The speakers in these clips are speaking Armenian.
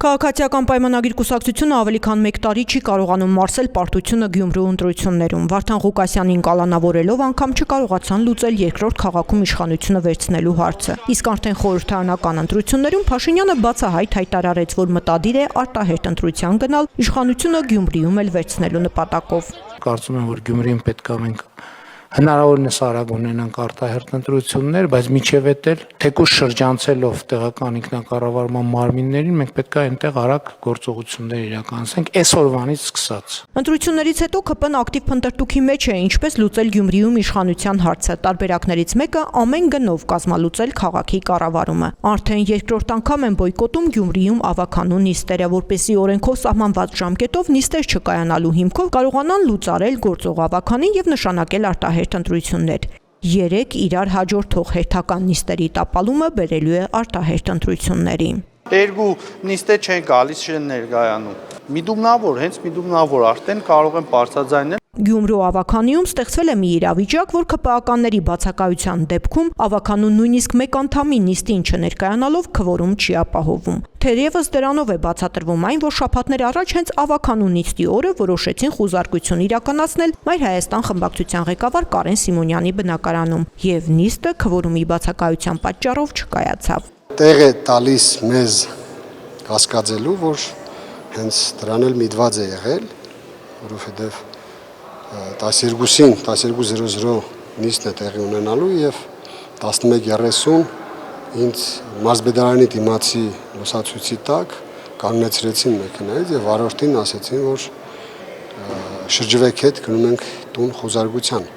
Քաղաքացիական պայմանագիր կուսակցությունը ավելի քան 1 տարի չի կարողանում մարսել պարտությունը Գյումրու ընտրություններում։ Վարդան Ղուկասյանին կալանավորելով անգամ չկարողացան լուծել երկրորդ քաղաքում իշխանությունը վերցնելու հարցը։ Իսկ արդեն խորհրդարանական ընտրություններում Փաշինյանը բացահայտ հայտարարեց, որ մտադիր է արտահերթ ընտրության գնալ իշխանությունը Գյումրիում էլ վերցնելու նպատակով։ Կարծում եմ, որ Գյումրիում պետք է մենք հնարավորինս արագ ունենանք արտահերթ ընտրություններ, բայց միջև էլ թեկուզ շրջանցելով տեղական ինքնակառավարման մարմիններին, մենք պետք է այնտեղ արագ գործողություններ իրականացնենք այսօրվանից սկսած։ Ընտրություններից հետո ԿՊ-ն ակտիվ փնտրտուքի մեջ է, ինչպես լուծել Գյումրիում իշխանության հարցը։ Տարբերակներից մեկը ամեն գնով կազմալուծել քաղաքի կառավարումը։ Արդեն երկրորդ անգամ են բոյկոտում Գյումրիում ավականու նիստերը, որպեսզի օրենքով սահմանված ժամկետով նիստեր չկայանալու հիմքով կարողանան լուծարել գործող ավականին եւ նշանակել արտահերթ ընտրություններ։ Երեք իրար հաջորդող հերթական նիստերի տապալումը բերելու է արտահերթ ընտրությունների։ Երկու նիստեր չեն գալիս, չեն ներկայանում։ Միդումնավոր, հենց միդումնավոր արդեն կարող են բարձրաձայնել։ Գյումրու ավականիում ստեղծվել է մի իրավիճակ, որ ԿՊԱ-ականների բացակայության դեպքում ավականուն նույնիսկ մեկ անդամի նիստին չներկայանալով քվորում չի ապահովում։ Թերևս դրանով է բացատրվում այն, որ շաբաթներ առաջ հենց ավականու նիստի օրը որոշեցին խուզարկություն իրականացնել Մայր Հայաստան խմբակցության ղեկավար Կարեն Սիմոնյանի բնակարանում, եւ նիստը քվորումի բացակայության պատճառով չկայացավ։ Տեղ է տալիս մեզ կասկածելու, որ հենց դրան էլ միտված է եղել, որովհետև 12-ին 12:00 նիստն է տեղի ունենալու եւ 11:30 ինձ մարզբեդարանի դիմացի լուսացույցի տակ կանգնեցրեցին մեքենայից եւ վարորդին ասեցին, որ շրջվեք հետ գնում ենք տուն խոզարգության։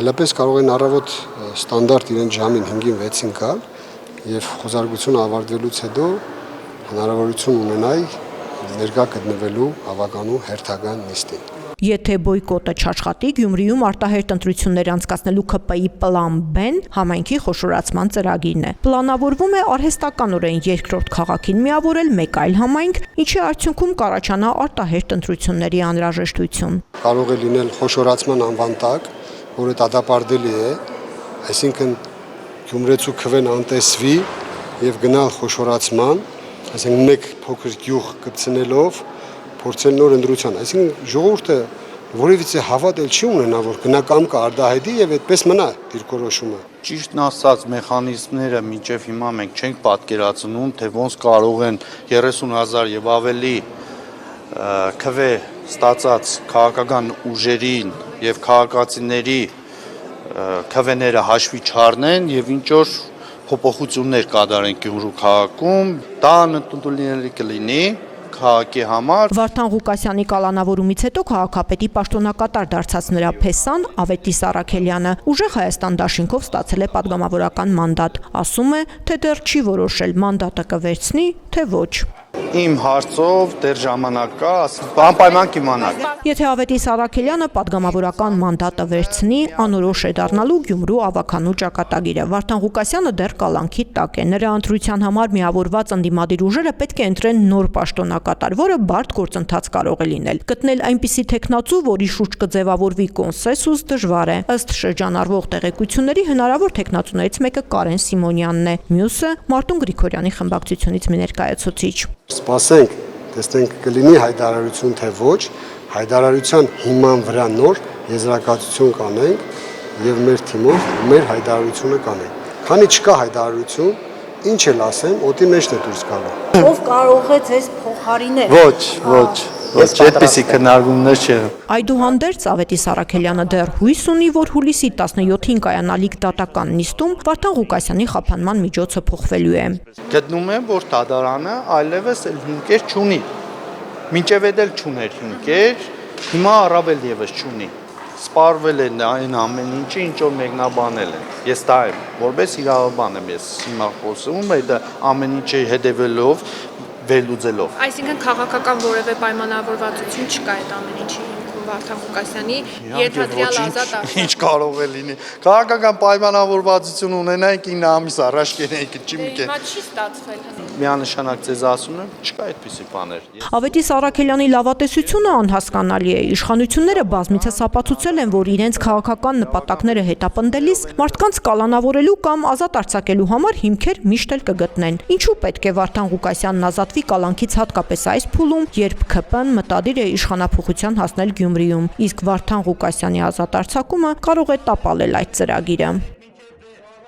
Այլապես կարող են առավոտ ստանդարտ իրեն ժամին 5-ին 6-ին գալ եւ խոզարգությունը ավարտվելուց հետո հնարավորություն ունենայի ներկա գտնվելու ավականու հերթական նիստին։ Եթե բոյկոտը չաշխատի, Գյումրիում արտահերթ ընտրություններ անցկացնելու ԿՊ-ի պլան B-ն համայնքի խոշորացման ծրագիրն է։ Պլանավորվում է արհեստականորեն երկրորդ քաղաքին միավորել մեկ այլ համայնք, ինչի արդյունքում կառաջանա արտահերթ ընտրությունների անհրաժեշտություն։ Կարող է լինել խոշորացման անվան տակ, որը դատապարտելի է, այսինքն գյումրեցու քվեն անտեսվի եւ գնալ խոշորացման, այսինքն մեկ փոքր գյուղ կպցնելով փորձել նոր ընտրության, այսինքն ժողովուրդը որևիցե հավատել չի ունենա, որ գնակամքը արդահայտի եւ այդպես մնա դիրքորոշումը։ Ճիշտն ասած, մեխանիզմները մինչև հիմա մենք չենք պատկերացնում, թե ոնց կարող են 30,000 եւ ավելի քվե ստացած քաղաքական ուժերին եւ քաղաքացիների քվեները հաշվի չառնեն եւ ինչ որ փոփոխություններ կատարեն Գյումրու քաղաքում, դա անընդունելի կլինի քաղաքի համար։ Վարդան Ղուկասյանի կալանավորումից հետո քաղաքապետի պաշտոնակատար դարձած նրա փեսան Ավետիս Առաքելյանը ուժեղ Հայաստան դաշինքով ստացել է պատգամավորական մանդատ։ Ասում է, թե դեռ չի որոշել մանդատը կվերցնի, թե ոչ։ Իմ հարցով դեռ ժամանակ կա, անպայման կիմանաք։ Եթե Ավետիս Առաքելյանը պատգամավորական մանդատը վերցնի, անորոշ է դառնալու Գյումրու ավականու ճակատագիրը։ Վարդան Ղուկասյանը դեռ կալանքի տակ է։ Նրա ընտրության համար միավորված ընդդիմադիր ուժերը պետք է ընտրեն նոր պաշտոնակատար, որը բարդ գործընթաց կարող է լինել։ Գտնել այնպիսի տեխնացու, որի շուրջ կձևավորվի կոնսենսուս, դժվար է։ Ըստ շրջանառվող տեղեկությունների հնարավոր տեխնացուներից մեկը Կարեն Սիմոնյանն է, մյուսը Մարտուն Գրիգորյանի խմբակցությունից մի ներկայացուցիչ։ Սպասենք, տեսնենք կլինի հայտարարություն թե ոչ, հայտարարության հիման վրա նոր եզրակացություն կանենք եւ մեր թիմով մեր հայտարարությունը կանենք։ Քանի չկա հայտարարություն, ինչ էլ ասեմ, օդի մեջն է դուրս գալու։ Ով կարող է ձեզ փոխարինել։ Ոչ, այդպիսի քննարկումներ չեն։ Այդուհանդերձ Ավետիս Առաքելյանը դեռ հույս ունի, որ հուլիսի 17-ին կայանալիք դատական նիստում Վարդան Ղուկասյանի խափանման միջոցը փոխվելու է։ Գտնում եմ, որ դատարանը այլևս հիմքեր չունի։ Մինչև էլ չուներ հիմքեր, հիմա առավել եւս չունի։ Սպառվել են այն ամեն ինչը, ինչ որ մեկնաբանել են։ Ես դա եմ, որպես իրավաբան եմ ես հիմա խոսում, այդ ամեն ինչի հետևելով վերլուծելով։ Այսինքն քաղաքական որևէ պայմանավորվածություն չկա այդ ամեն ինչի հիմքում։ արձակում Վարդան Ղուկասյանի ենթադրյալ ազատ արձակում։ Ինչ կարող է լինի։ Քաղաքական պայմանավորվածություն ունենայինք 9 ամիս առաջ կենեինք, չի մի կեն։ Հիմա չի ստացվել։ Միանշանակ ձեզ ասում եմ, չկա այդպիսի բաներ։ Ավետիս Առաքելյանի լավատեսությունը անհասկանալի է։ Իշխանությունները բազմիցս ապացուցել են, որ իրենց քաղաքական նպատակները հետապնդելիս մարդկանց կալանավորելու կամ ազատ արձակելու համար հիմքեր միշտ էլ կգտնեն։ Ինչու պետք է Վարդան Ղուկասյանն ազատվի կալանքից հատկապես այս փուլում, երբ ՔՊ-ն մտադիր է իշխանափոխության հասնել Գյումրիում, իսկ Վարդան Ղուկասյանի ազատ արձակումը կարող է տապալել այդ ծրագիրը։